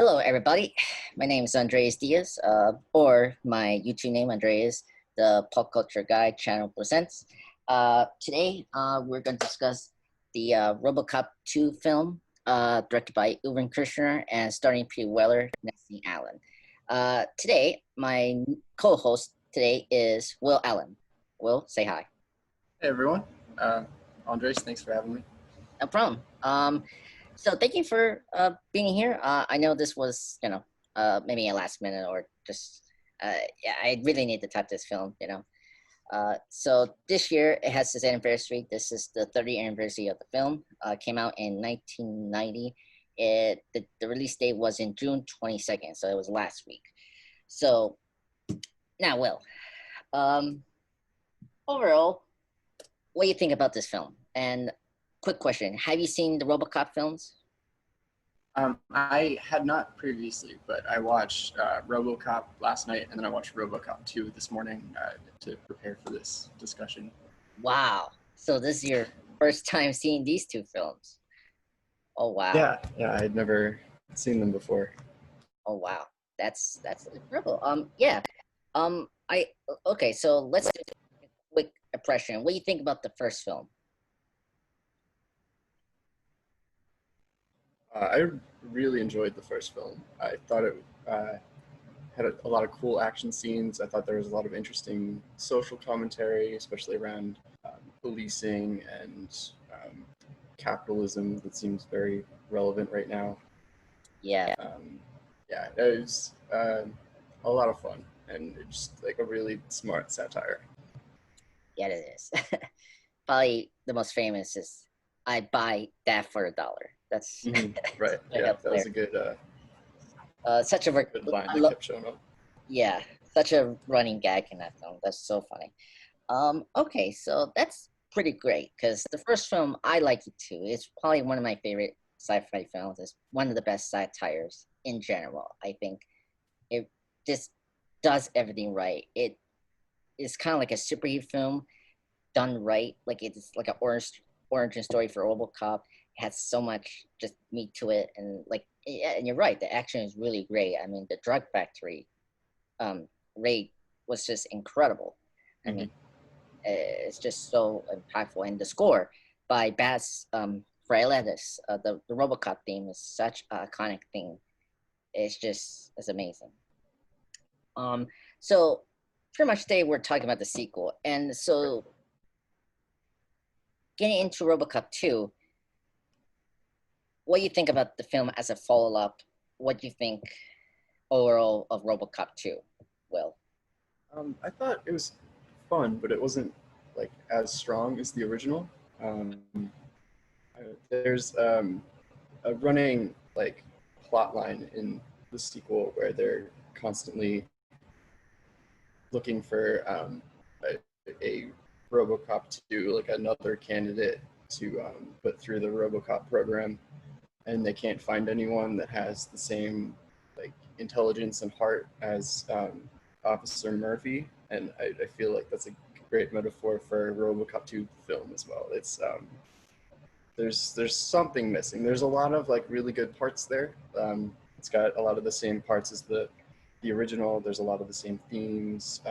Hello, everybody. My name is Andreas Diaz, or my YouTube name, Andreas, the Pop Culture Guy channel presents. Today, we're going to discuss the RoboCop 2 film, directed by Irvin Kershner and starring Pete Weller, Nancy Allen. Today, my co-host today is Will Allen. Will, say hi. Hey everyone, Andres, thanks for having me. No problem. So thank you for being here. I know this was, maybe a last minute or just, yeah, I really need to touch this film. So this year it has its anniversary. This is the 30th anniversary of the film. Came out in 1990. The release date was in June 22nd, so it was last week. So now, Will, overall, what do you think about this film? And quick question: have you seen the RoboCop films? I had not previously, but I watched RoboCop last night, and then I watched RoboCop 2 this morning to prepare for this discussion. Wow! So this is your first time seeing these two films? Oh wow! Yeah, I had never seen them before. Oh wow! That's incredible. Yeah. I okay. So let's do a quick impression. What do you think about the first film? I really enjoyed the first film. I thought it had a lot of cool action scenes. I thought there was a lot of interesting social commentary, especially around policing and um, capitalism that seems very relevant right now. Yeah. Yeah, it was a lot of fun and it's just like a really smart satire. Yeah, it is. Probably the most famous is "I buy that for $1." That's Right. Yeah, that was a good such a good line that kept showing up. yeah, such a running gag in that film. That's so funny. Okay, so that's pretty great because the first film I like it too. It's probably one of my favorite sci-fi films. It's one of the best satires in general. I think it just does everything right. It is kind of like a superhero film done right. Like it's like an origin story for RoboCop. It has so much just meat to it, and like yeah, and you're right. The action is really great. I mean, the drug factory raid was just incredible. I mean, it's just so impactful, and the score by Baz Frailetes, the RoboCop theme is such an iconic thing. It's amazing. So pretty much today we're talking about the sequel, and so getting into RoboCop 2, what do you think about the film as a follow-up? What do you think overall of RoboCop 2, Will? I thought it was fun, but it wasn't like as strong as the original. There's a running like plot line in the sequel where they're constantly looking for a RoboCop to like another candidate to put through the RoboCop program, and they can't find anyone that has the same like intelligence and heart as Officer Murphy, and I feel like that's a great metaphor for RoboCop 2 film as well. It's there's something missing. There's a lot of like really good parts there. It's got a lot of the same parts as the original. There's a lot of the same themes,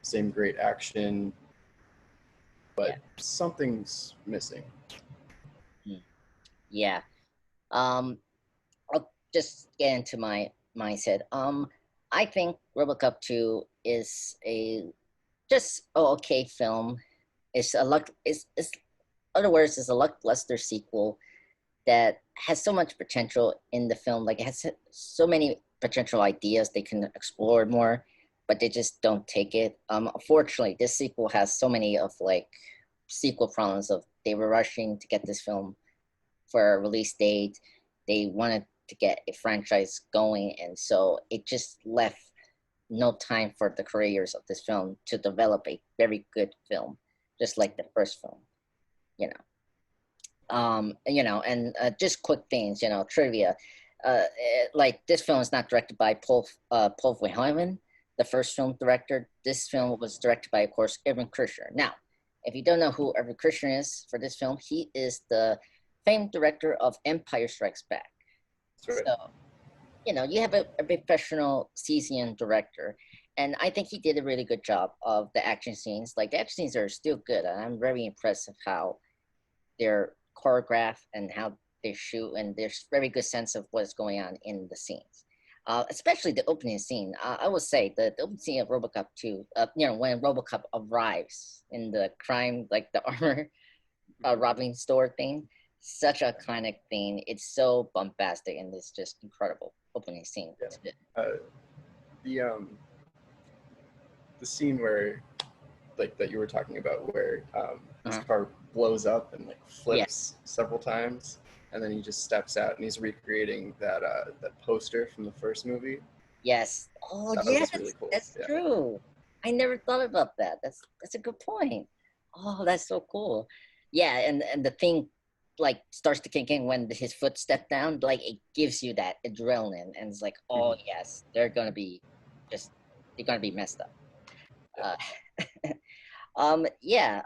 same great action, but Yeah. something's missing. Yeah. Um, I'll just get into my mindset. I think RoboCop 2 is a just okay film. It's a luck. It's other words, it's a lackluster sequel that has so much potential in the film. Like it has so many potential ideas they can explore more, but they just don't take it. Unfortunately, this sequel has so many of like sequel problems of they were rushing to get this film for a release date. They wanted to get a franchise going, and so it just left no time for the creators of this film to develop a very good film, just like the first film, you know. And just quick things, trivia. Like this film is not directed by Paul Verhoeven, the first film director. This film was directed by, of course, Irvin Kershner. Now, if you don't know who Irvin Kershner is for this film, he is the famed director of Empire Strikes Back. That's right. So you have a professional seasoned director, and I think he did a really good job of the action scenes. Like the action scenes are still good, and I'm very impressed of how they're choreographed and how they shoot, and there's very good sense of what's going on in the scenes. Especially the opening scene. I would say the opening scene of RoboCop 2, when RoboCop arrives in the crime, like the armor robbing store thing, such a iconic thing. It's so bombastic and it's just incredible opening scene. Yeah. Uh, the the scene where like that you were talking about where his Uh-huh. car blows up and like Yeah. flips several times, and then he just steps out and he's recreating that poster from the first movie. Yes. Oh, That yes, was really cool. that's Yeah. true. I never thought about that. That's a good point. Oh, that's so cool. Yeah, and the thing like starts to kick in when his foot stepped down. Like it gives you that adrenaline, and it's like, oh Mhm. yes, just they're gonna be messed up. Yeah. Uh, yeah.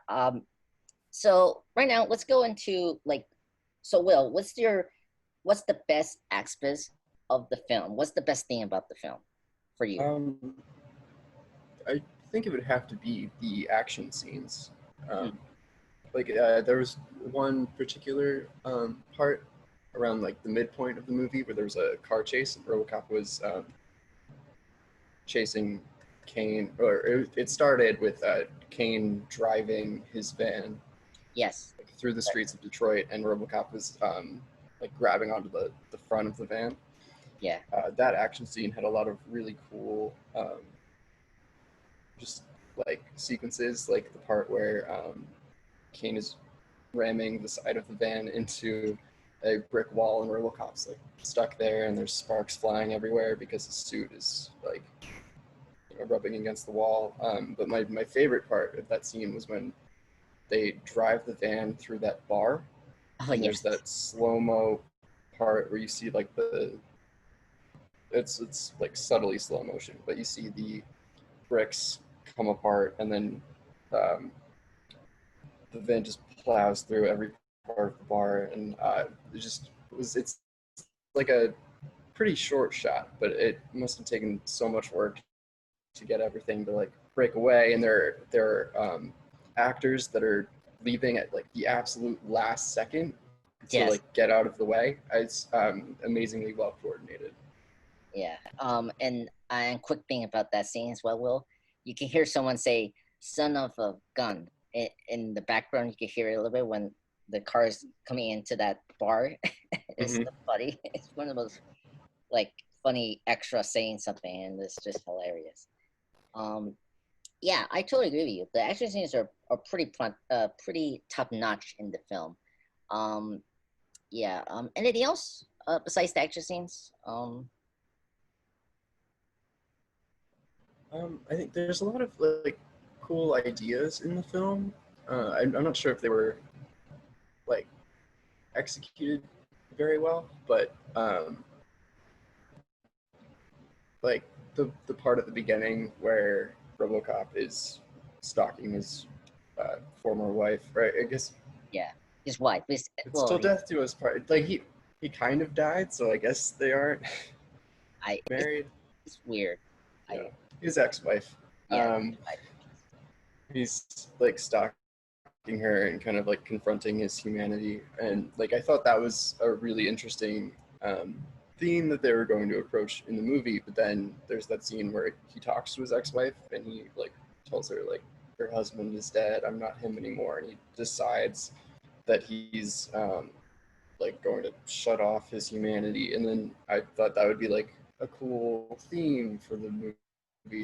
So right now, let's go into like, so Will, what's the best aspects of the film? What's the best thing about the film for you? Um, I think it would have to be the action scenes. Mm, Um, there was one particular part around like the midpoint of the movie where there was a car chase and RoboCop was chasing Kane, or it started with Kane driving his van yes. like, through the streets of Detroit, and RoboCop was like grabbing onto the front of the van. Yeah. That action scene had a lot of really cool, just like sequences, like the part where Kane is ramming the side of the van into a brick wall, and RoboCop's like stuck there, and there's sparks flying everywhere because his suit is like rubbing against the wall. But my favorite part of that scene was when they drive the van through that bar, Oh and there's yes. that slow mo part where you see like it's like subtly slow motion, but you see the bricks come apart, and then um, the van just plows through every part of the bar, and it's like a pretty short shot, but it must have taken so much work to get everything to like break away, and there are actors that are leaving at like the absolute last second to Yes. like get out of the way. It's amazingly well coordinated. Yeah. And quick thing about that scene as well, Will, you can hear someone say "son of a gun" in the background. You can hear it a little bit when the car is coming into that bar. It's Mm-hmm. so funny. It's one of those like funny extra saying something, and it's just hilarious. Um, yeah, I totally agree with you. The action scenes are pretty top notch in the film. Um, yeah. Anything else besides the action scenes? I think there's a lot of like cool ideas in the film. I'm not sure if they were like executed very well, but like the part at the beginning where RoboCop is stalking his former wife, right? I guess Yeah, his wife. it's Well, still death to us part. Like he kind of died, so I guess they aren't I married. it's weird. Yeah, I his ex-wife. Yeah, I, He's like stalking her and kind of like confronting his humanity, and like I thought that was a really interesting um, theme that they were going to approach in the movie. But then there's that scene where he talks to his ex-wife and he like tells her like her husband is dead, I'm not him anymore, and he decides that he's like going to shut off his humanity. And then I thought that would be like a cool theme for the movie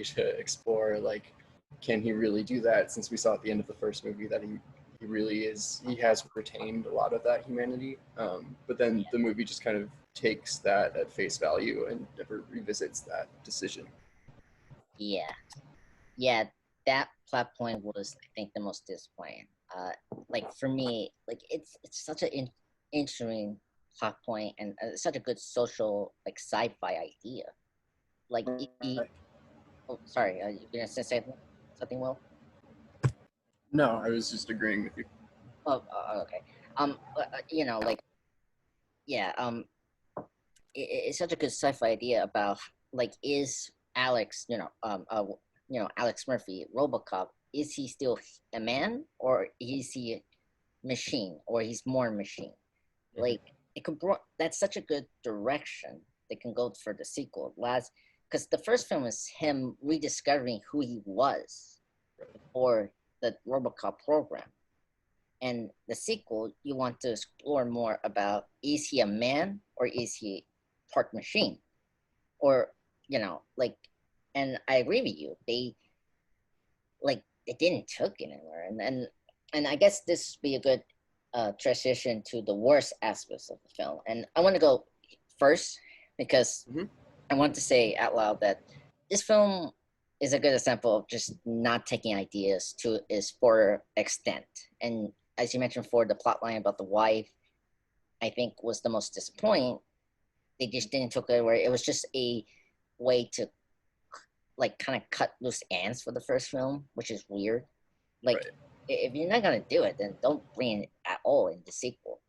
to explore, like can he really do that, since we saw at the end of the first movie that he really is, he has retained a lot of that humanity, but then the movie just kind of takes that at face value and never revisits that decision. yeah, yeah. That plot point was, I think, the most disappointing. Like for me, like it's such an interesting plot point and such a good social like sci-fi idea. Like, oh, sorry, you gonna say something, Will? No, I was just agreeing with you. Oh, okay. Like yeah. it's such a good sci-fi idea about like is Alex, Alex Murphy, RoboCop, is he still a man or is he a machine or he's more machine? Mhm. Like it could that's such a good direction they can go for the sequel. Last because the first film is him rediscovering who he was Right. before the RoboCop program. And the sequel, you want to explore more about is he a man or is he part machine? Or, like, and I agree with you. They didn't took it anywhere. And I guess this would be a good transition to the worst aspects of the film. And I want to go first because Mhm. I want to say out loud that this film is a good example of just not taking ideas to its full extent. And as you mentioned for the plot line about the wife, I think was the most disappointing. They just didn't took it where it was just a way to like kind of cut loose ends for the first film, which is weird. Like Right. if you're not gonna do it, then don't bring it at all in the sequel.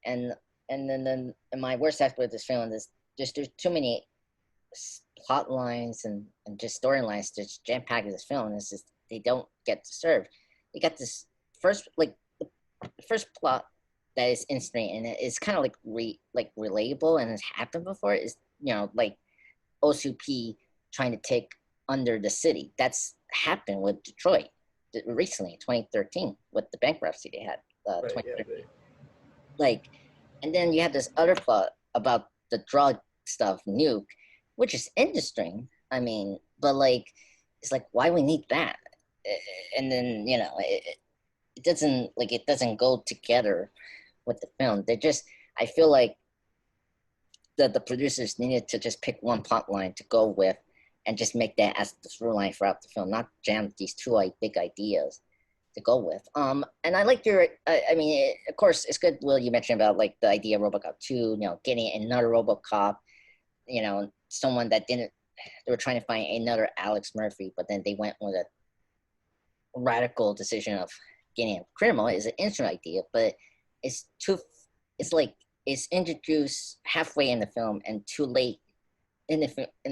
And and my worst aspect of this film is just there's too many plot lines and just storylines to jam packed in this film. It's just they don't get to serve. You got this first like the first plot that is interesting and it's kind of like relatable and has happened before is like OCP trying to take under the city. That's happened with Detroit recently, 2013, with the bankruptcy they had. Right. Yeah. 2013. Like, and then you have this other plot about the drug stuff, nuke, which is interesting. I mean, but like, it's like why we need that? And then it doesn't go together with the film. They just I feel like the producers needed to just pick one plot line to go with and just make that as the through line throughout the film, not jam these two like big ideas to go with. And I like your, I mean, of course, it's good. Will you mentioned about like the idea of RoboCop 2, getting another RoboCop, someone that didn't. They were trying to find another Alex Murphy, but then they went with a radical decision of getting a criminal. Is an interesting idea, but it's too. It's like it's introduced halfway in the film and too late in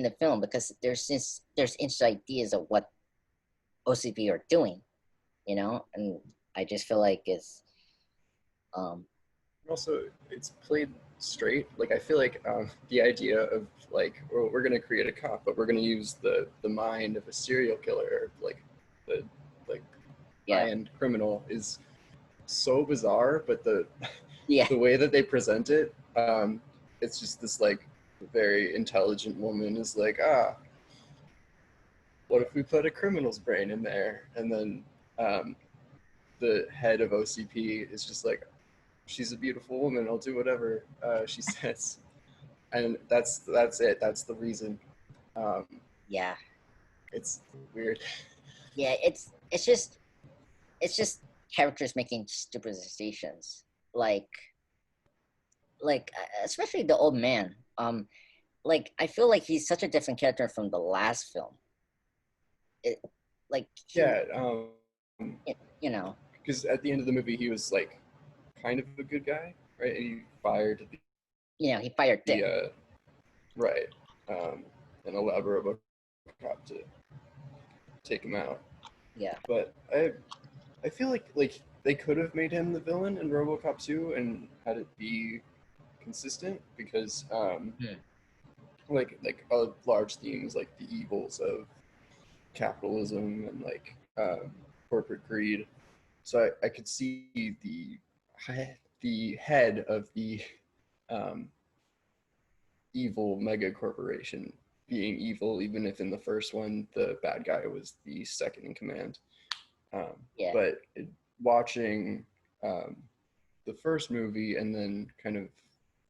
the film because there's interesting ideas of what OCP are doing, and I just feel like it's um Also, it's played straight. Like I feel like the idea of like we're gonna create a cop, but we're gonna use the mind of a serial killer, like the like yeah, high-end criminal, is so bizarre. But the yeah, the way that they present it, it's just this like very intelligent woman is like, what if we put a criminal's brain in there? And then um, the head of OCP is just like, she's a beautiful woman. I'll do whatever she says, and that's it. That's the reason. Um, yeah, it's weird. yeah. It's just characters making stupid decisions, like especially the old man. Like I feel like he's such a different character from the last film. It like he, Yeah, you know, because at the end of the movie, he was like kind of a good guy, right? And he fired he fired the Dick. right um, and allowed RoboCop to take him out. Yeah, But I feel like they could have made him the villain in RoboCop 2 and had it be consistent because hmm. like large themes like the evils of capitalism and like corporate greed. So I could see the head of the um, evil mega corporation being evil, even if in the first one the bad guy was the second in command. Yeah, But watching um, the first movie and then kind of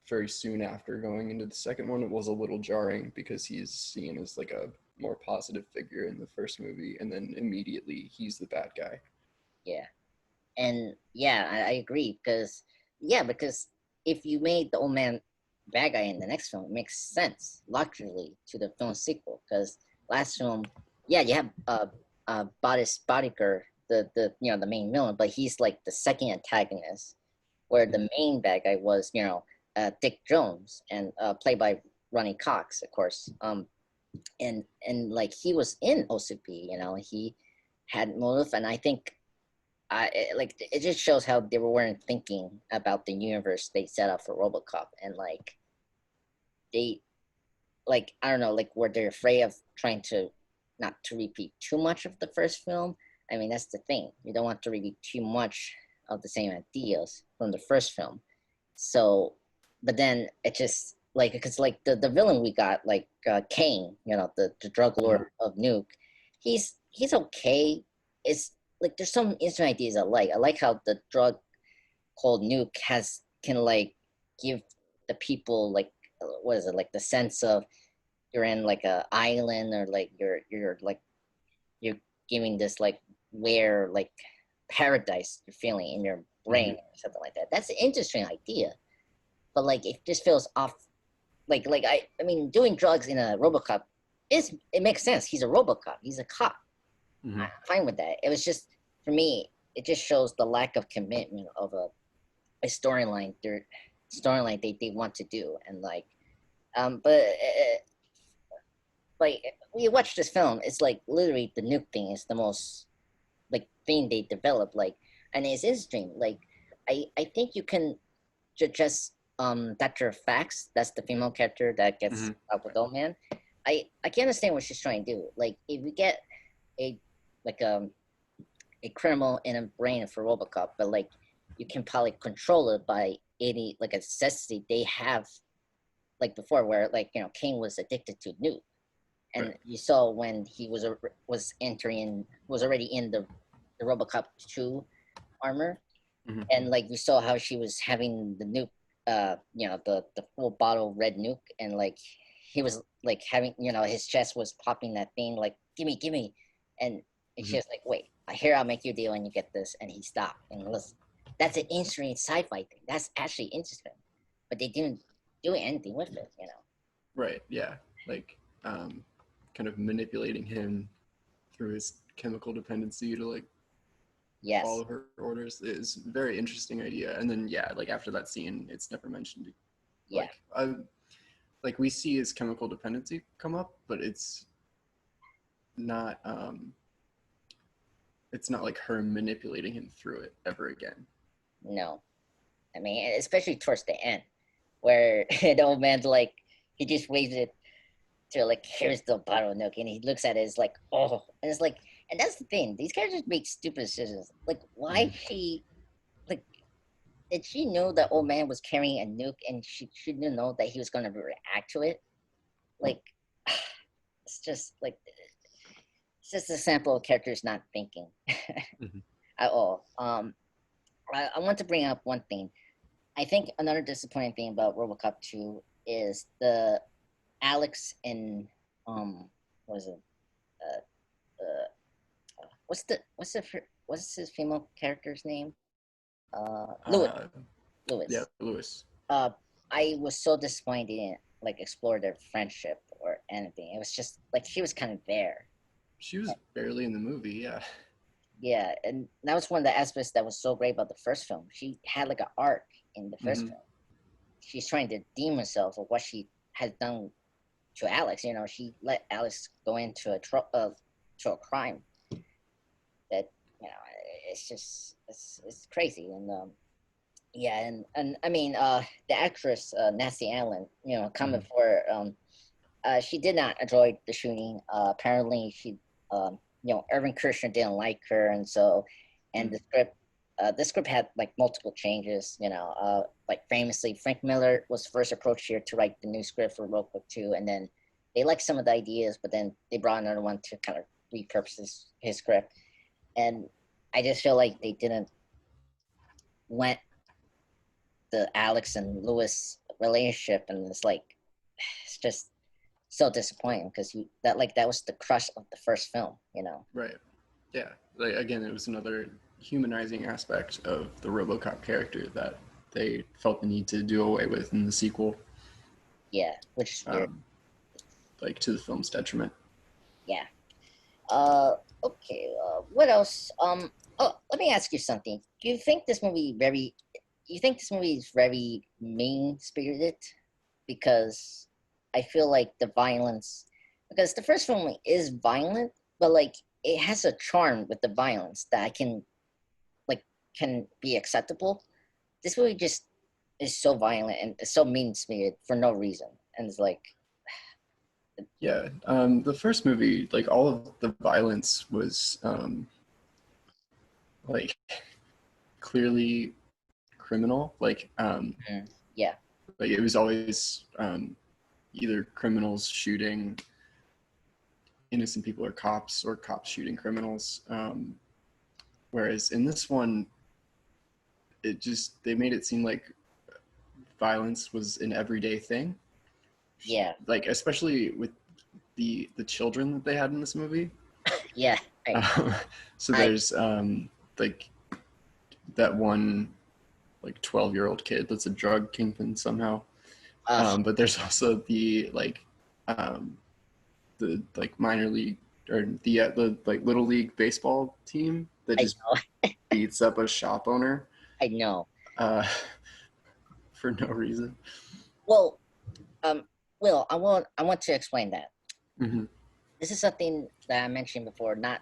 very soon after going into the second one, it was a little jarring because he's seen as like a more positive figure in the first movie, and then immediately he's the bad guy. yeah. And yeah, I agree because if you made the old man bad guy in the next film, it makes sense logically to the film sequel. Because last film, yeah, you have Bodis Bodiker, the main villain, but he's like the second antagonist, where the main bad guy was Dick Jones, and played by Ronnie Cox, of course. And like he was in OCP, you know, he had motive, and I think like it just shows how they weren't thinking about the universe they set up for RoboCop, and like they like I don't know, like were they afraid of trying to not to repeat too much of the first film? I mean, that's the thing. You don't want to repeat too much of the same ideas from the first film. So, but then it just like because like the villain we got like Kane, you know, the drug Mhm. lord of Nuke, he's okay. It's like there's some interesting ideas I like. I like how the drug called Nuke has can like give the people like what is it like the sense of you're in like a island or like you're like you're giving this like where like paradise you're feeling in your brain Mhm. or something like that. That's an interesting idea, but like it just feels off. I mean, doing drugs in a RoboCop is it makes sense. He's a RoboCop. He's a cop. I'm Mhm. fine with that. It was just for me. It just shows the lack of commitment of a storyline. Their storyline they want to do, and like, but like when you watch this film, it's like literally the nuke thing is the most like thing they develop. Like, and it's interesting. Like, I think you can just Dr. Fax, that's the female character that gets Mhm. up with old man. I can understand what she's trying to do. Like if you get a like a criminal in a brain for Robocop, but like you can probably control it by any like a necessity they have like before where like you know Kane was addicted to Newt. And Right. you saw when he was entering was already in the Robocop 2 armor, Mhm. and like we saw how she was having the nuke you know the full bottle red nuke, and like he was like having you know his chest was popping that thing like gimme, and she Mhm. was like wait here I'll make you a deal and you get this, and he stopped and listen. That's an interesting sci-fi thing. That's actually interesting, but they didn't do anything with it, you know. Right. Yeah. Like, kind of manipulating him through his chemical dependency to like Yes. follow her orders is a very interesting idea. And then yeah, like after that scene, it's never mentioned. Yeah. Like, like we see his chemical dependency come up, but not um, it's not like her manipulating him through it ever again. No, I mean especially towards the end where the old man's like he just waves it to like here's the bottle of milk, and he looks at it, it's like oh, and it's like, and that's the thing, these characters make stupid decisions. Like why Mhm. she like did she know that old man was carrying a nuke and she didn't know that he was going to react to it? Like it's just like it's just a sample of characters not thinking Mhm. at all. I want to bring up one thing. I think another disappointing thing about RoboCop 2 is the Alex and what is it uh, what's his female character's name? Lewis. Uh, yeah, Lewis. Lewis. Uh, I was so disappointed in like explore their friendship or anything. It was just like she was kind of there. She was barely in the movie. Yeah. Yeah, and that was one of the aspects that was so great about the first film. She had like an arc in the first Hmm. film. She's trying to redeem herself of what she has done to Alex. You know, she let Alex go into to a crime that you know it's just it's crazy. And yeah, and I mean the actress Nancy Allen, you know, coming Hmm. for she did not enjoy the shooting. Apparently you know, Irvin Kershner didn't like her, and so and the script had like multiple changes, you know, like famously Frank Miller was first approached here to write the new script for RoboCop 2, and then they liked some of the ideas, but then they brought another one to kind of repurpose his script. And I just feel like they didn't went the Alex and Lewis relationship, and it's like it's just so disappointing because you that like that was the crush of the first film, you know. Right. Yeah. Like again, it was another humanizing aspect of the RoboCop character that they felt the need to do away with in the sequel, Yeah, which is weird. um, like to the film's detriment. Yeah. Uh, okay. What else? Oh, let me ask you something. Do you think this movie very you think this movie is very mean spirited? Because I feel like the violence, because the first film is violent, but like it has a charm with the violence that I can like can be acceptable. This movie just is so violent and so mean spirited for no reason, and it's like, Yeah, the first movie, like all of the violence was like clearly criminal. mm, yeah, Like it was always either criminals shooting innocent people or cops shooting criminals. Whereas in this one, they made it seem like violence was an everyday thing. yeah, Like especially with the children that they had in this movie. yeah. Um, so I there's like that one like 12-year-old kid that's a drug kingpin somehow. uh, But there's also um, the like minor league or the like little league baseball team that I just know, beats up a shop owner I know. uh, for no reason. Well, um, Will, I want to explain that. Hmm. This is something that I mentioned before. Not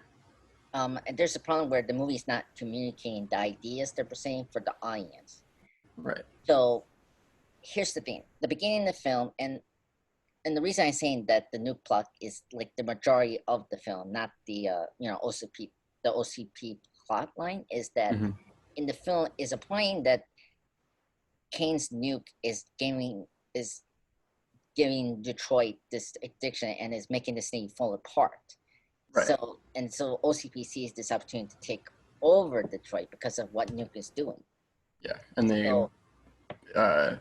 and there's a problem where the movie's not communicating the ideas they're presenting for the audience. Right. So here's the thing: the beginning of the film, and the reason I'm saying that the nuke plot is like the majority of the film, not the OCP plot line, is that Hmm. in the film is implying that Kane's nuke is giving Detroit this addiction and is making the city fall apart. Right. So OCP sees this opportunity to take over Detroit because of what nuke is doing. Yeah, and they So uh,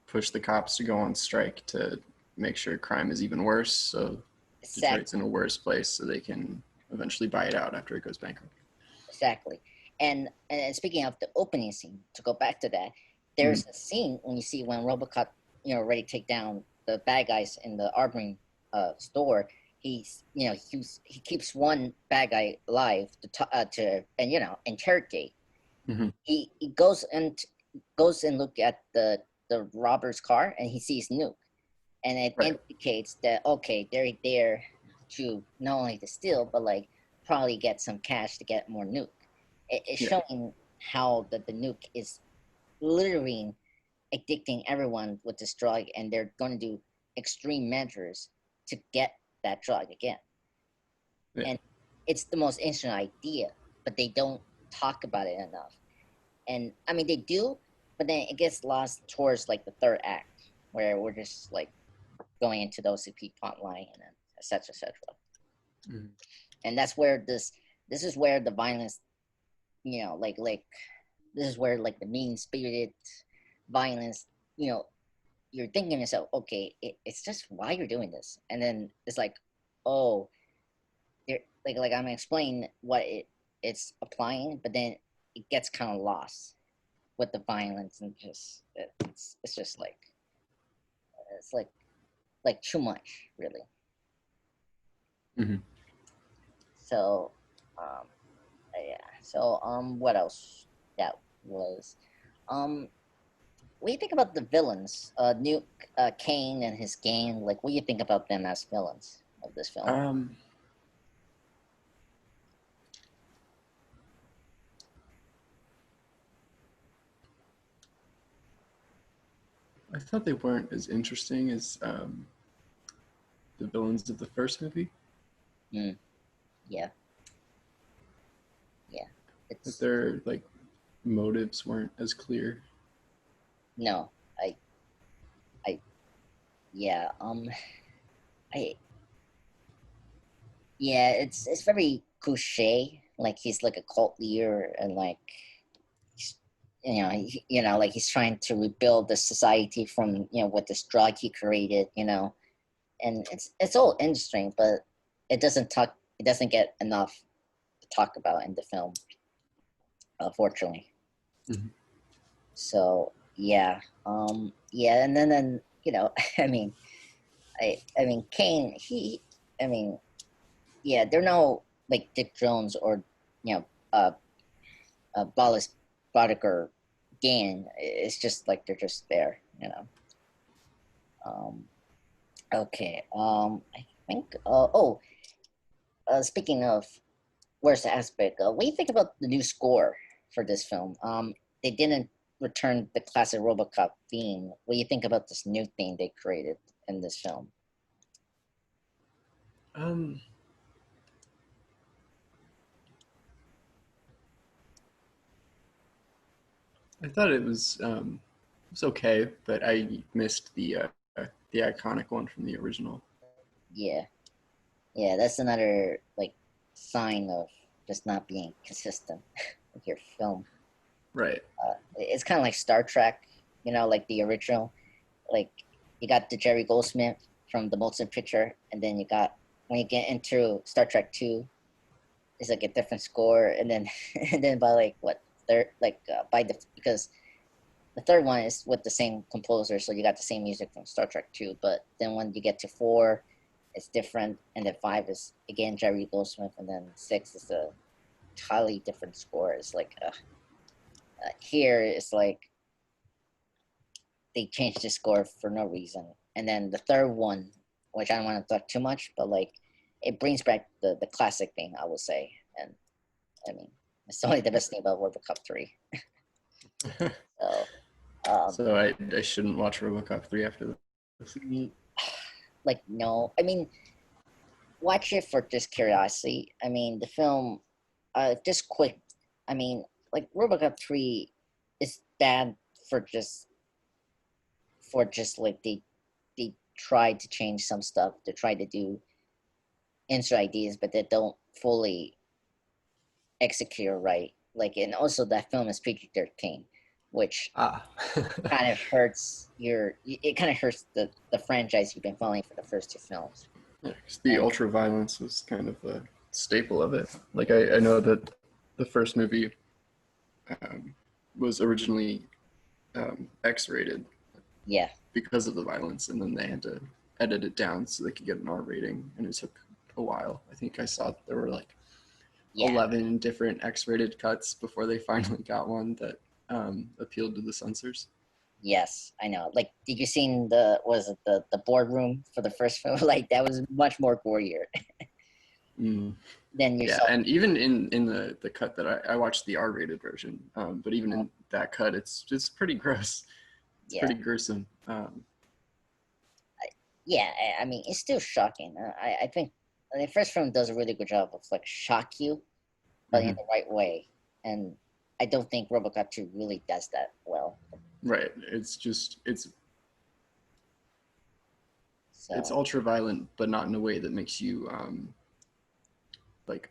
push the cops to go on strike to make sure crime is even worse. So Detroit's in exactly, a worse place, so they can eventually buy it out after it goes bankrupt. exactly. And speaking of the opening scene, to go back to that, Hmm. there's a scene when you see when RoboCop, ready to take down the bad guys in the armoring store. He keeps one bad guy alive to and interrogate. Hmm. He goes and look at the robber's car and he sees nuke, and it Right. indicates that okay, they're there to not only to steal but like probably get some cash to get more nuke. It's Yeah. showing how the nuke is literally addicting everyone with this drug, and they're going to do extreme measures to get that drug again. Yeah. And it's the most interesting idea, but they don't talk about it enough. And I mean, they do, but then it gets lost towards like the third act, where we're just like going into the OCP plot line and then et cetera, et cetera. Hmm. And that's where this is where the violence, like this is where like the mean spirited violence, you know, you're thinking to yourself, okay, it's just why you're doing this, and then it's like, oh, they're like I'm explaining what it's applying, but then it gets kind of lost with the violence and just it's just like it's like too much really. Hmm. So um yeah. So what else that was um what do you think about the villains? Nuke, Kane and his gang. Like, what do you think about them as villains of this film? Um, I thought they weren't as interesting as the villains of the first movie. Mm, yeah, yeah. That It's their like motives weren't as clear. no, I, I, yeah, I, yeah. It's very cliche. Like he's like a cult leader, and like he's, like he's trying to rebuild the society from with this drug he created. And it's all interesting, but it doesn't talk. It doesn't get enough to talk about in the film, unfortunately. Hmm. So yeah, yeah, and then I mean, I mean, Kane, I mean, yeah, they're no like Dick Jones or you know, uh, Ballas Boddicker again, it's just like they're just there, you know. Um, okay. I think. Speaking of worst aspect, what do you think about the new score for this film? They didn't return the classic RoboCop theme. What do you think about this new theme they created in this film? Um, I thought it was okay, but I missed the iconic one from the original. Yeah, yeah, that's another like sign of just not being consistent with your film. Right. It's kind of like Star Trek, like the original. Like you got the Jerry Goldsmith from the motion picture, and then you got when you get into Star Trek Two, it's like a different score, and then and then by like what third like by the because the third one is with the same composer, so you got the same music from Star Trek Two, but then when you get to four, it's different, and then five is again Jerry Goldsmith, and then six is a entirely different score. It's like here it's like they changed the score for no reason. And then the third one, which I don't want to talk too much, but like it brings back the classic thing, I would say. And I mean, it's only the best thing about RoboCop 3. So, um, So I shouldn't watch RoboCop 3 after this. like, no, I mean, watch it for just curiosity. I mean, the film, just quick, I mean, like RoboCop 3 is bad for just like they tried to change some stuff. They tried to do insert ideas, but they don't fully execute right. Like, and also that film is PG-13, which Ah. kind of hurts it kind of hurts the franchise you've been following for the first two films. Yeah, 'cause the And ultra violence was kind of a staple of it. Like I know that the first movie um, was originally X-rated yeah, because of the violence, and then they had to edit it down so they could get an R rating, and it took a while. I think I saw there were like yeah, 11 different X-rated cuts before they finally got one that appealed to the censors. yes, I know. Like, did you seen the boardroom for the first film? Like, that was much more gorier Mm. than you Yeah, saw. and even in the cut that I watched the R-rated version, but even Uh, in that cut, it's pretty gross. It's yeah, pretty gruesome. yeah. I mean, it's still shocking. I think the first film does a really good job of like shock you, but in Mhm. the right way. And I don't think RoboCop 2 really does that well. Right. It's just it's So ultra violent, but not in a way that makes you like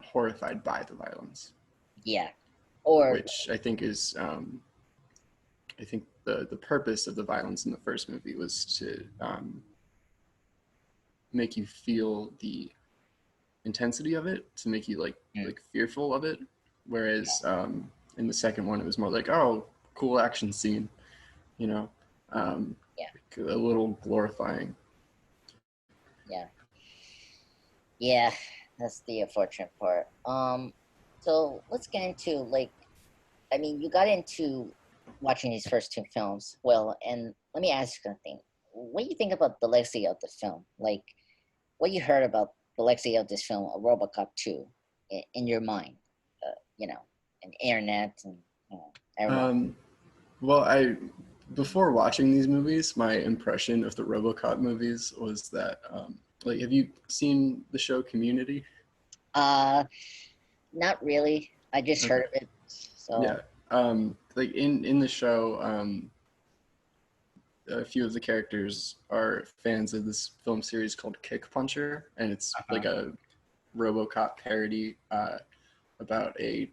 horrified by the violence, yeah, or which I think is I think the purpose of the violence in the first movie was to make you feel the intensity of it, to make you mm, like fearful of it, whereas in the second one it was more like, oh, cool action scene, you know, um, yeah, a little glorifying. yeah, yeah. That's the unfortunate part. So let's get into like, I mean, you got into watching these first two films. Well, and let me ask you something. What do you think about the legacy of the film? Like, what you heard about the legacy of this film, RoboCop 2, in your mind? You know, and internet and everyone. um, well, I before watching these movies, my impression of the RoboCop movies was that like, have you seen the show Community? Uh, Not really. I just Okay. heard of it. So, Yeah. Like in the show, a few of the characters are fans of this film series called Kick Puncher, and it's uh-huh. like a RoboCop parody about a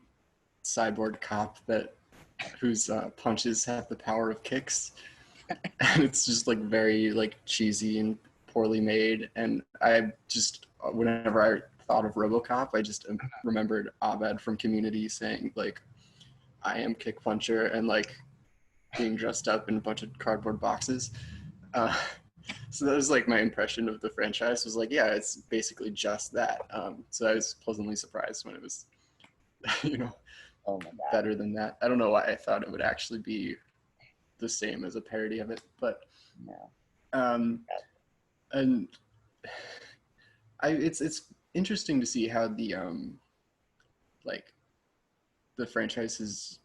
cyborg cop that whose punches have the power of kicks, and it's just like very like cheesy and poorly made. And I just whenever I thought of RoboCop, I just remembered Abed from Community saying like, "I am Kick Puncher," and like being dressed up in a bunch of cardboard boxes. Uh, so that was like my impression of the franchise was like, yeah, it's basically just that. So I was pleasantly surprised when it was, you know, Oh my God. better than that. I don't know why I thought it would actually be the same as a parody of it, but No. um, and it's interesting to see how the like the franchise has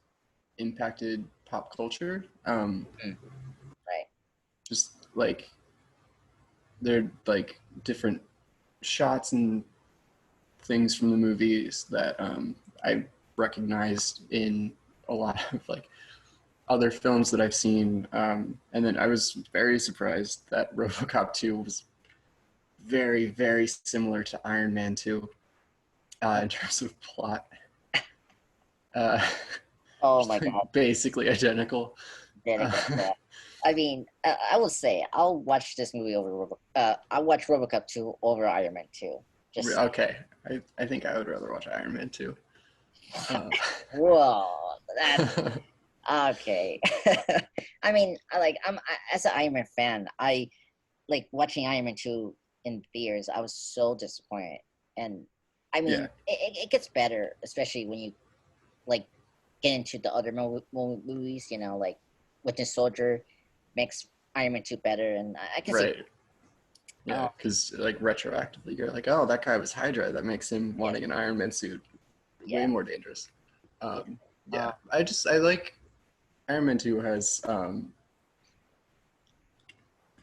impacted pop culture. Mm, right. Just like they're like different shots and things from the movies that I recognized in a lot of like other films that I've seen. And then I was very surprised that RoboCop 2 was very, very similar to Iron Man 2 Oh, in terms of plot. Uh, oh just my God. like basically identical. Very Uh, good. Yeah. I mean, I will say I'll watch this movie over I'll watch RoboCop 2 over Iron Man 2. Just saying. okay, I think I would rather watch Iron Man 2. Uh, Whoa, that's okay. I mean, as an Iron Man fan, I like watching Iron Man 2 in theaters. I was so disappointed, and I mean, yeah, it gets better, especially when you like get into the other movies. You know, like Winter Soldier makes Iron Man 2 better, and I can see. right. Yeah, Oh because like retroactively, you're like, oh, that guy was Hydra. That makes him yeah, wanting an Iron Man suit way yeah, more dangerous. yeah. Yeah, I like Iron Man 2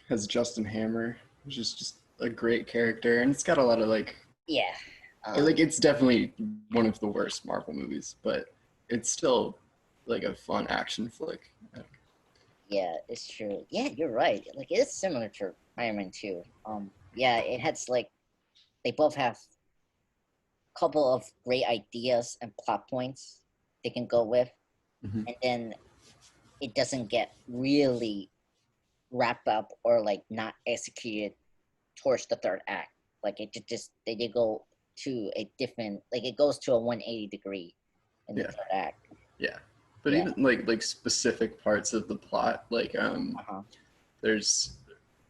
has Justin Hammer, which is just a great character, and it's got a lot of Yeah. it's definitely one of the worst Marvel movies, but it's still like a fun action flick. Yeah, it's true. Yeah, you're right. Like it is similar to Iron Man 2. Yeah, it has like they both have a couple of great ideas and plot points they can go with, Mm-hmm. and then it doesn't get really wrapped up or like not executed towards the third act. Like just they go to a different like it goes to a 180 degree in the Yeah, third act. yeah. But Yeah. even like specific parts of the plot, Uh-huh. there's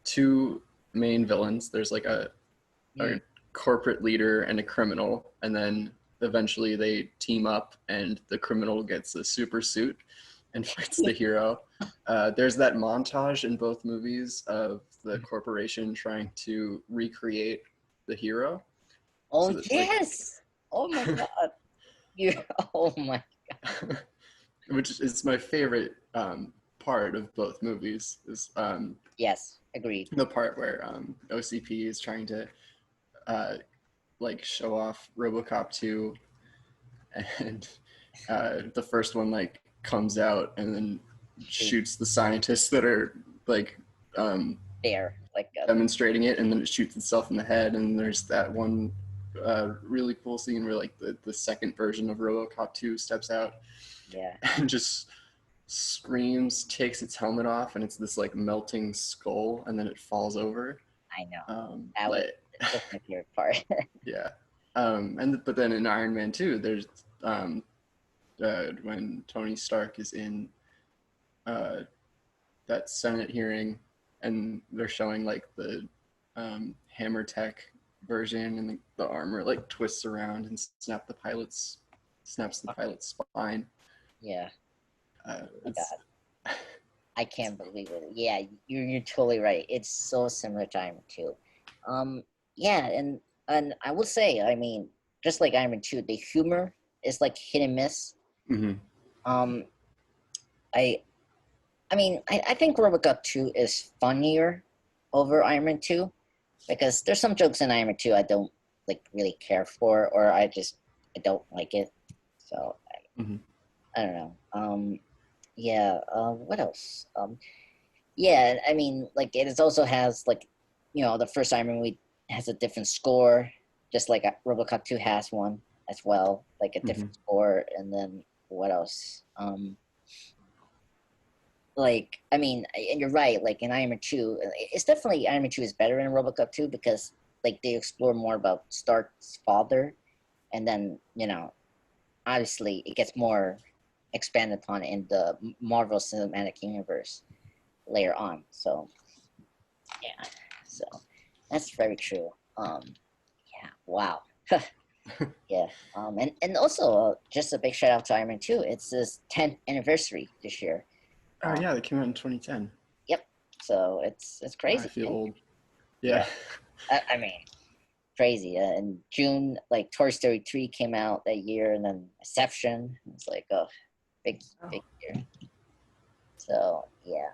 two main villains. There's like a Mm. corporate leader and a criminal, and then eventually they team up, and the criminal gets a super suit and fights the hero. There's that montage in both movies of the corporation trying to recreate the hero. Oh So that, like, yes. Oh my God. You. Oh my. which is my favorite part of both movies is Yes. Agreed. the part where OCP is trying to uh, like show off RoboCop 2, and the first one like comes out and then See, shoots the scientists that are like there. Like demonstrating it, and then it shoots itself in the head. And there's that one really cool scene where like the second version of RoboCop 2 steps out yeah. and just screams, takes its helmet off, and it's this like melting skull, and then it falls over. I know. Um, That was like that's my favorite part. yeah. And but then in Iron Man 2, there's when Tony Stark is in uh, that Senate hearing, and they're showing like the Hammer Tech version, and the armor like twists around and snaps the pilot's spine. Yeah. Oh my It's God. I can't believe it. Yeah, you're totally right. It's so similar to Iron Man 2. Yeah, and I will say, I mean, just like Iron Man 2, the humor is like hit and miss. mm-hmm. Um, I I mean, I think RoboCop 2 is funnier over Iron Man 2 because there's some jokes in Iron Man 2 I don't like really care for or I don't like it. So Mm-hmm. I don't know. Yeah, what else? Yeah, I mean, like it is also has like, the first Iron Man movie has a different score, just like RoboCop 2 has one as well, like a Mm-hmm. different score. And then what else? Like I mean, and you're right. Like in Iron Man 2, it's definitely Iron Man 2 is better than RoboCop 2 because like they explore more about Stark's father, and then obviously it gets more expanded upon in the Marvel Cinematic Universe later on. So yeah, so that's very true. Yeah, wow. Yeah. And also just a big shout out to Iron Man 2. It's his 10th anniversary this year. Oh Um, yeah, they came out in 2010. yep. So it's Wow, I crazy, feel man. old. Yeah. Yeah. I mean, crazy. In June, like Toy Story 3 came out that year, and then Inception. It's like, oh, big Oh. big year. So yeah.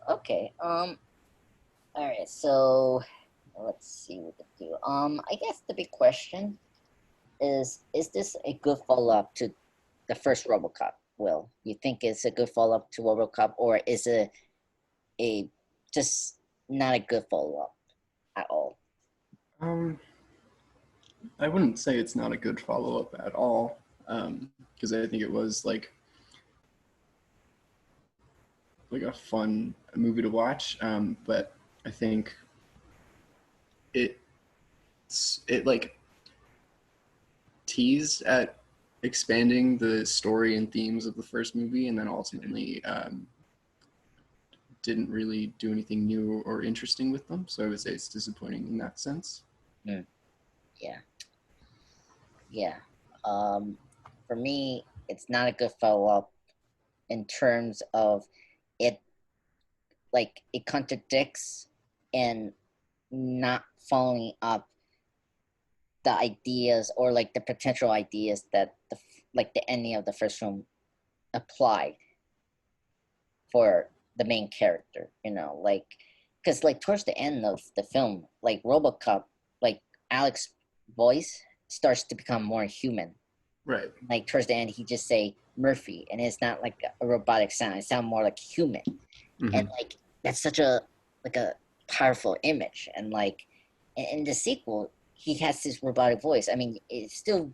Okay. All right. So let's see what to do. I guess the big question is this a good follow up to the first RoboCop? Will you think it's a good follow up to RoboCop, or is it a just not a good follow up at all? Um, I wouldn't say it's not a good follow up at all, because I think it was like a fun movie to watch. But I think it it like teased at expanding the story and themes of the first movie, and then ultimately didn't really do anything new or interesting with them. So I would say it's disappointing in that sense. Mm, yeah, yeah. Um, for me, it's not a good follow up in terms of it. Like it contradicts and not following up the ideas or like the potential ideas that like the ending of the first film applied for the main character, like because like towards the end of the film, like RoboCop, like Alex's voice starts to become more human. Right. Like towards the end, he just say Murphy, and it's not like a robotic sound; it sounds more like human. And Mm-hmm. like that's such a like a powerful image. And like in the sequel, he has this robotic voice. I mean, it still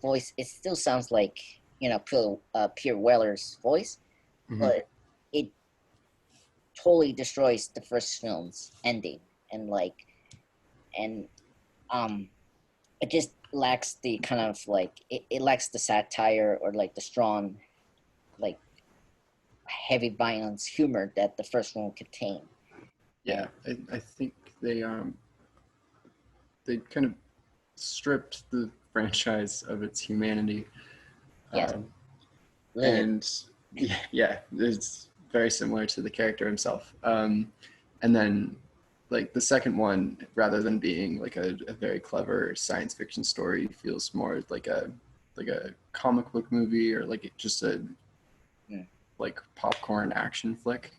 sounds like Pierre Weller's voice, Mm-hmm. but it totally destroys the first film's ending. And like and um it just lacks the kind of like it lacks the satire or like the strong like heavy violence humor that the first one contained. And Yeah, I think they they kind of stripped the franchise of its humanity, yes, um, literally. and yeah, it's very similar to the character himself. And then like the second one, rather than being like a very clever science fiction story, feels more like a comic book movie or like just a Mm. like popcorn action flick,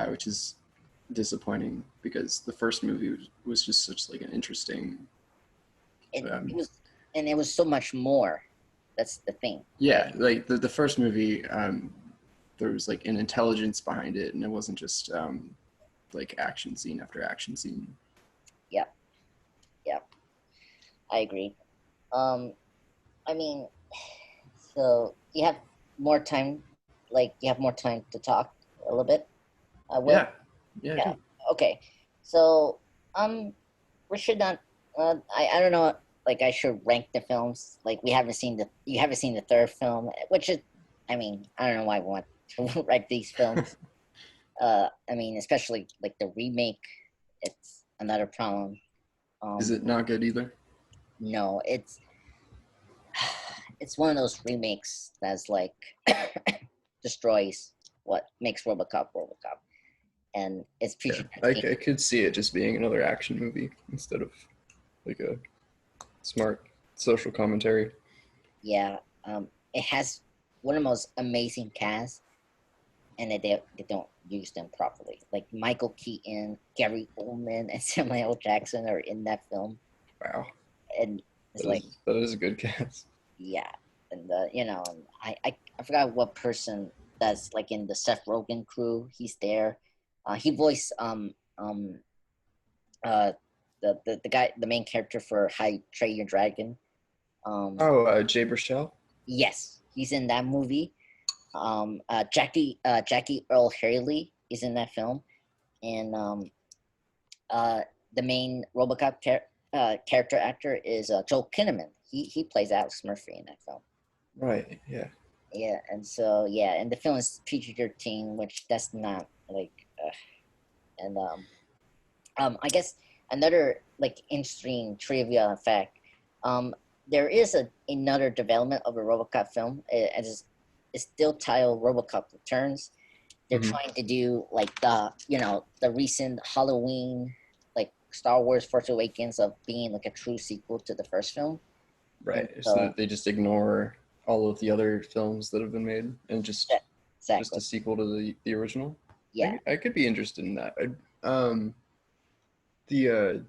which is disappointing because the first movie was just such like an interesting. It Um, was, and it was so much more. That's the thing, right? yeah, like the first movie, there was like an intelligence behind it, and it wasn't just like action scene after action scene. Yeah, yeah, I agree. Um, I mean, so you have more time, like you have more time to talk a little bit. I will. Yeah, yeah, I Yeah. do. Okay. So, um, we should not. I don't know. Like, I should rank the films. Like, you haven't seen the third film, which is, I mean, I don't know why I want to rank these films. I mean, especially like the remake. It's another problem. Is it not good either? No, it's one of those remakes that's like destroys what makes RoboCop RoboCop, and it's Yeah, PG-13. I could see it just being another action movie instead of like a smart social commentary. Yeah, it has one of the most amazing casts, and they don't use them properly. Like Michael Keaton, Gary Oldman, and Samuel L. Jackson are in that film, Wow, and it's like, that is a good cast. yeah, and I forgot what person that's like in the Seth Rogen crew. He's there. He voiced uh the guy, the main character for How to Train Your Dragon. Um, Oh, Jay Baruchel. yes, he's in that movie. Jackie Earl Haley is in that film, and uh, the main RoboCop character actor is Joel Kinnaman. He plays Alex Murphy in that film. Right. Yeah. Yeah, and so yeah, and the film is PG-13, which that's not like, and I guess another like interesting trivia fact, um, there is another development of a RoboCop film. It's still titled RoboCop Returns. They're Hmm. trying to do like the recent Halloween, like Star Wars Force Awakens, of being like a true sequel to the first film. And Right. So so that they just ignore all of the other films that have been made and yeah, just exactly. a sequel to the original. Yeah. I could be interested in that. The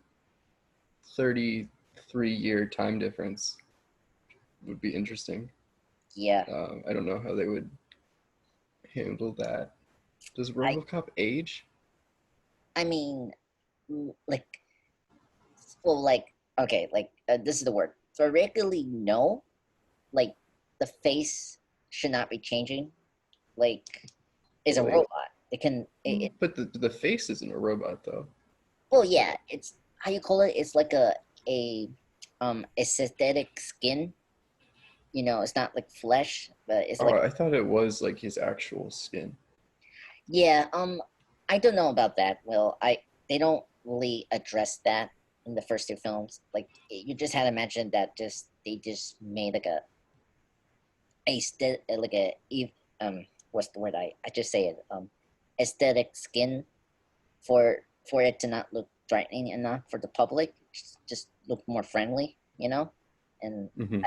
33-year time difference would be interesting. Yeah. I don't know how they would handle that. Does I RoboCop age? I mean, like, well, like, okay, like, this is the word. Theoretically, no. Like, the face should not be changing. Like, it's But a like, robot. It can. but the face isn't a robot though. Well, yeah. It's how you call it. It's like a aesthetic skin. It's not like flesh, but it's Oh, like, I thought it was like his actual skin. yeah. I don't know about that. Well, they don't really address that in the first two films. Like, you just had to imagine that they just made like like what's the word, I just say it, aesthetic skin for it to not look threatening enough for the public, just look more friendly, and Hmm.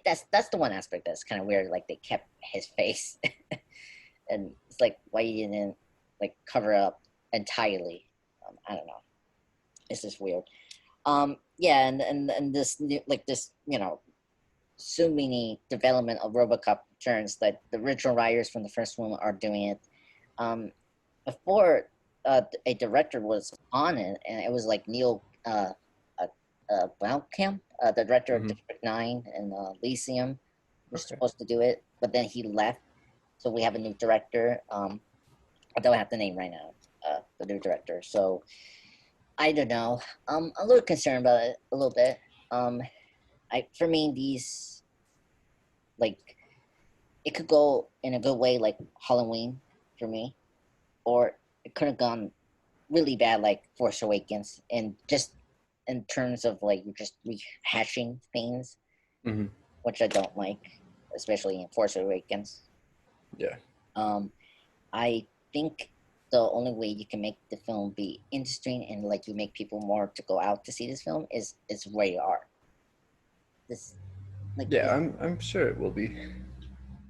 that's the one aspect that's kind of weird. Like, they kept his face, and it's like, why you didn't like cover up entirely. I don't know. It's just weird. Yeah, and this like this so many development of RoboCop returns that the original writers from the first one are doing it. Before a director was on it, and it was like Neil Blomkamp, the director of Hmm. District 9 and Elysium, was Okay. supposed to do it, but then he left. So we have a new director. I don't have the name right now, the new director. So I don't know. I'm a little concerned about it a little bit. For me, these, like, it could go in a good way, like Halloween for me, or it could have gone really bad, like Force Awakens, and just in terms of like you're just rehashing things, Hmm. which I don't like, especially in Force Awakens. Yeah. Um, I think the only way you can make the film be interesting and like you make people more to go out to see this film is rated R. This like Yeah, I'm sure it will be.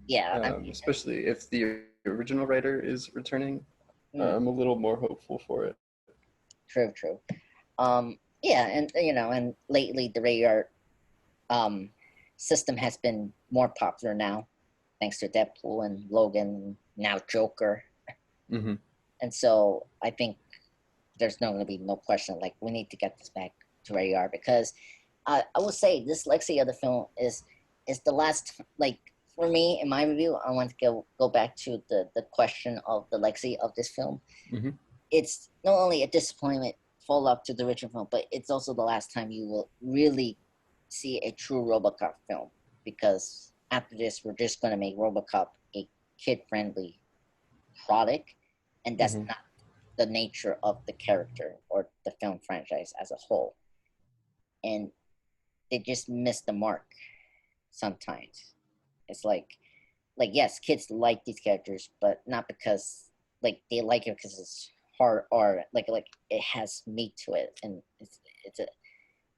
yeah, Especially if the original writer is returning. mm, I'm a little more hopeful for it. true. Yeah, and and lately the rated R um system has been more popular now, thanks to Deadpool and Logan, now Joker. Hmm. And so I think there's not going to be no question. Like, we need to get this back to where you are, because I will say this legacy of the film is the last, like, for me in my review. I want to go back to the question of the legacy of this film. Hmm. It's not only a disappointment follow up to the original film, but it's also the last time you will really see a true RoboCop film, because after this we're just going to make RoboCop a kid friendly product, and that's Hmm. not the nature of the character or the film franchise as a whole. And they just miss the mark sometimes. It's like, yes, kids like these characters, but not because like they like it because it's hard, or like it has meat to it, and it's a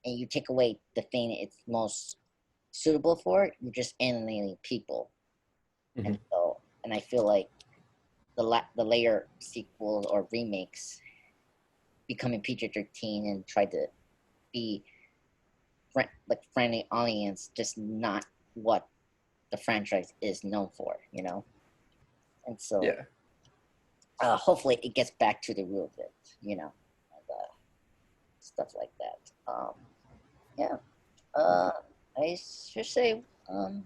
and you take away the thing it's most suitable for, you're just alienating people. Hmm. And I feel like the later sequels or remakes becoming PG-13 and try to be like friendly audience, just not what the franchise is known for. And so Yeah. hopefully it gets back to the root of it, and stuff like that. Yeah, uh, I should say, well,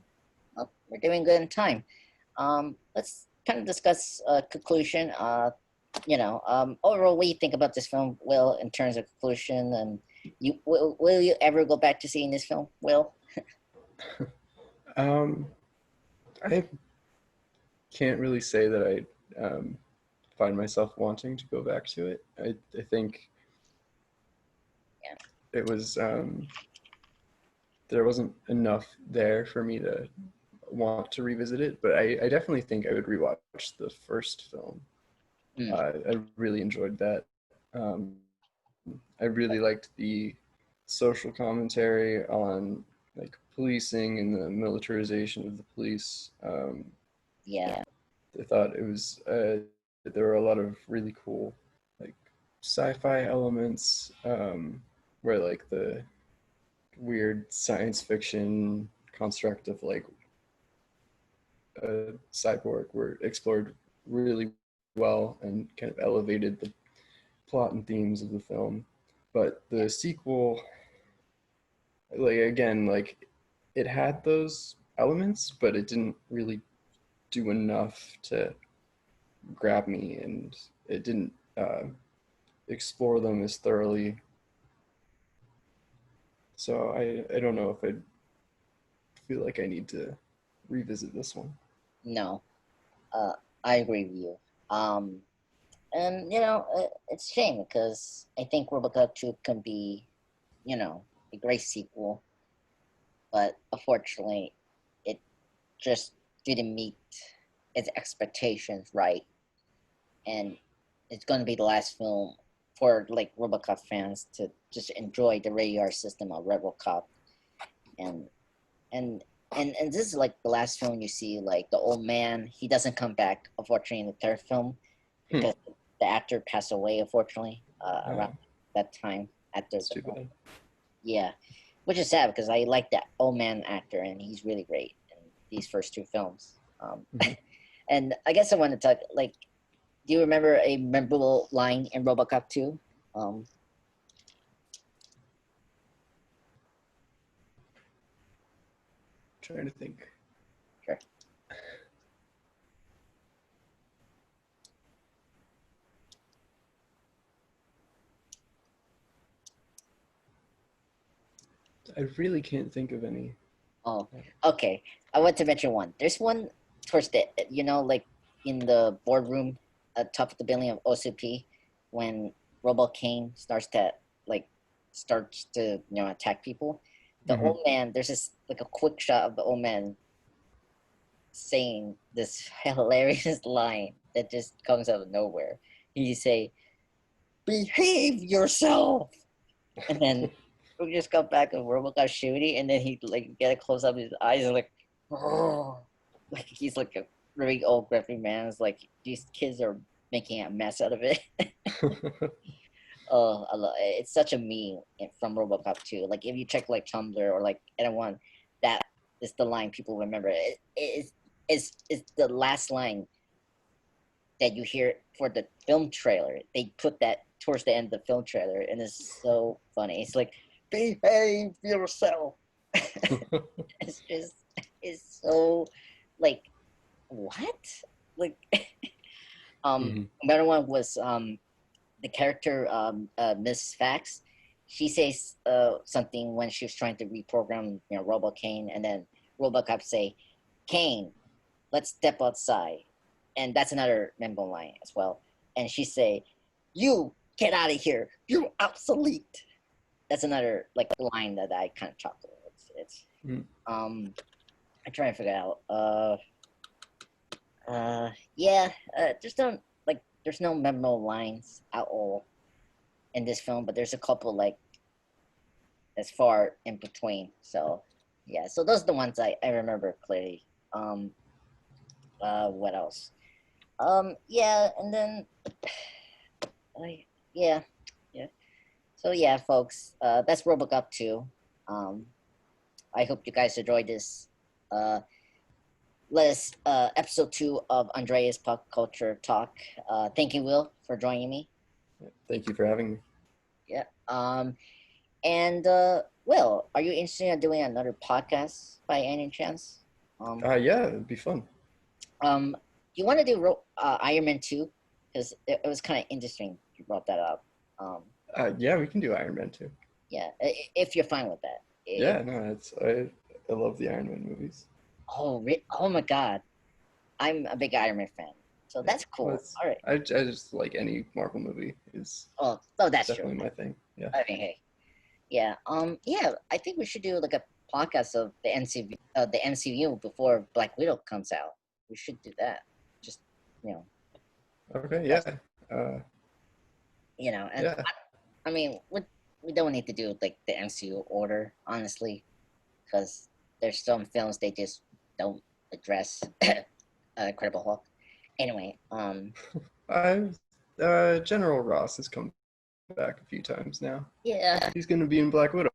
we're doing good in time. Let's kind of discuss conclusion. Overall, what do you think about this film, Will, in terms of conclusion? And will you ever go back to seeing this film, Will? Um, I can't really say that I find myself wanting to go back to it. I think Yeah. it was there wasn't enough there for me to want to revisit it. But I definitely think I would rewatch the first film. Mm, I really enjoyed that. Um, I really liked the social commentary on like policing and the militarization of the police. yeah, I thought it was there were a lot of really cool like sci-fi elements where like the weird science fiction construct of like a cyborg were explored really well and kind of elevated the plot and themes of the film. But yeah, the sequel, like again, like it had those elements, but it didn't really do enough to grab me, and it didn't explore them as thoroughly. So I don't know if I feel like I need to revisit this one. no, uh, I agree with you. Um, and it's a shame because I think RoboCop 2 can be, a great sequel, but unfortunately, it just didn't meet its expectations right, and it's going to be the last film for like RoboCop fans to just enjoy the radar system of RoboCop, and and and this is like the last film you see like the old man. He doesn't come back unfortunately in the third film Hmm. because the actor passed away unfortunately around Oh, that time after it's the too film. bad. Yeah, which is sad because I like that old man actor and he's really great in these first two films. Hmm. And I guess I want to talk like, do you remember a memorable line in RoboCop 2? Um, Trying to think. sure. I really can't think of any. Oh, okay. I want to mention one. There's one towards the, like in the boardroom at top of the building of OCP when Robo Kane like starts to attack people. The Hmm. old man, there's this like a quick shot of the old man saying this hilarious line that just comes out of nowhere. He say, "Behave yourself," and then we just got back and RoboCop shooting, and then he like get a close up of his eyes and like, oh, like he's like a really old grumpy man. It's like these kids are making a mess out of it. Oh, it's such a meme from RoboCop 2. Like if you check like Tumblr or like anyone, that is the line people remember. It's the last line that you hear for the film trailer. They put that towards the end of the film trailer, and it's so funny. It's like, behave yourself. It's just, it's so like, what? Like, Hmm. another one was the character Miss Fax. She says something when she was trying to reprogram Robo Kane, and then RoboCop say, "Kane, let's step outside," and that's another memorable line as well. And she say, "You get out of here. You're obsolete." That's another like line that I kind of chuckle. It's um I try to figure out. Yeah. Just don't like. There's no memorable lines at all in this film, but there's a couple like as far in between. So yeah. So those are the ones I remember clearly. Um. What else? Yeah, and then I yeah, yeah. So yeah, folks, that's RoboCop 2. Um, I hope you guys enjoyed this. Uh, episode 2 of Andreas Pop Culture Talk. Thank you, Will, for joining me. Thank you for having me. Yeah. And Will, are you interested in doing another podcast by any chance? Um, Yeah, it'd be fun. do you want to do Iron Man 2? Because it was kind of interesting you brought that up. Um, Yeah, we can do Iron Man too. yeah, if you're fine with that. If Yeah, no, I love the Iron Man movies. oh my God, I'm a big Iron Man fan, so Yeah, that's well, cool. All right. I just like any Marvel movie is Oh, that's true. definitely my thing. Yeah. I mean, hey, yeah, yeah. I think we should do like a podcast of the MCU before Black Widow comes out. We should do that. Just you know, Okay, yeah. Uh, and yeah. I mean, we don't need to do like the MCU order, honestly, because there's some films they just don't address. Incredible Hulk. Anyway, I General Ross has come back a few times now. yeah, He's gonna be in Black Widow.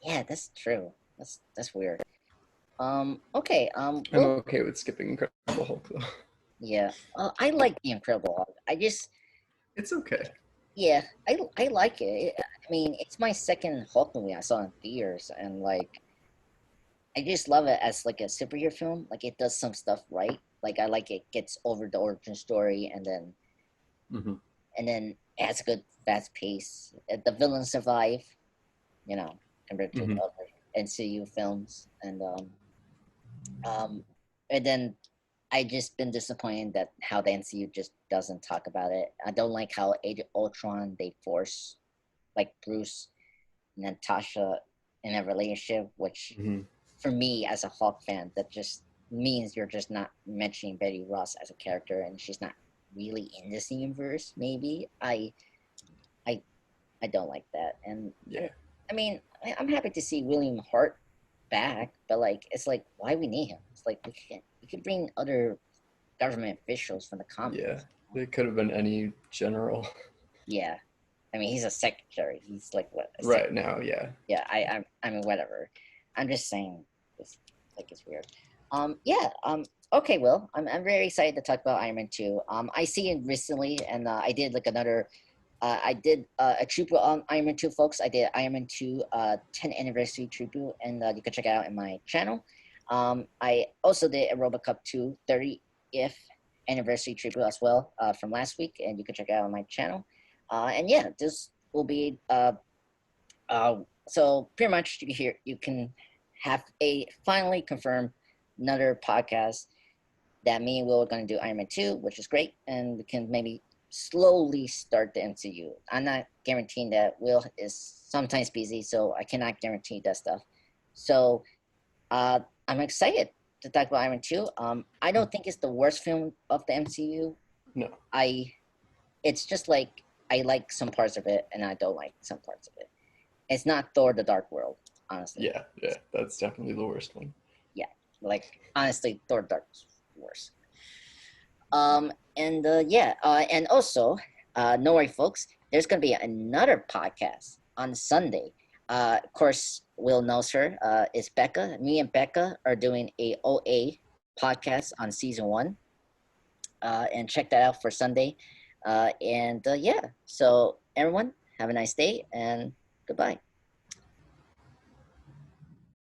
yeah, that's true. That's weird. Okay. I'm Well, okay with skipping Incredible Hulk though. yeah. I like the Incredible Hulk. I just, It's okay. yeah, I like it. I mean, it's my second Hulk movie I saw in theaters, and like, I just love it as like a superhero film. Like, it does some stuff right. Like, I like it gets over the origin story, Mm-hmm. and then it has a good fast pace. The villains survive, you know, compared to the Mm-hmm. other NCU films, um, and then I just been disappointed that how the NCU just doesn't talk about it. I don't like how Age of Ultron they force like Bruce and Natasha in a relationship, which Mm-hmm. for me as a Hulk fan, that just means you're just not mentioning Betty Ross as a character, and she's not really in this universe. Maybe I I don't like that, and Yeah. I mean I'm happy to see William Hart back, but like it's like why we need him? It's like we could bring other government officials from the Yeah. comics. They could have been any general. Yeah, I mean he's a secretary. He's like what a Right now, yeah. yeah. I mean whatever. I'm just saying it's like it's weird. Yeah. Okay. Well, I'm very excited to talk about Iron Man 2. I see it recently, and I did like another. I did a tribute on Iron Man 2, folks. I did Iron Man 2 10th anniversary tribute, and you can check it out in my channel. I also did a RoboCop 2 30th anniversary tribute as well from last week, and you can check it out on my channel. And yeah, this will be so pretty much you can have a finally confirmed another podcast that me and Will are going to do Iron Man 2, which is great, and we can maybe slowly start the MCU. I'm not guaranteeing that. Will is sometimes busy, so I cannot guarantee that stuff. So I'm excited to talk about Iron Man 2. I don't think it's the worst film of the MCU. No. I it's just like I like some parts of it and I don't like some parts of it. It's not Thor the Dark World, honestly. Yeah, yeah. That's definitely the worst one. Yeah. Like honestly, Thor the Dark was worse. And yeah, and also, no worry, folks. There's gonna be another podcast on Sunday. Of course, Will knows her. It's Becca. Me and Becca are doing a OA podcast on season 1. And check that out for Sunday. And yeah, so everyone, have a nice day and goodbye.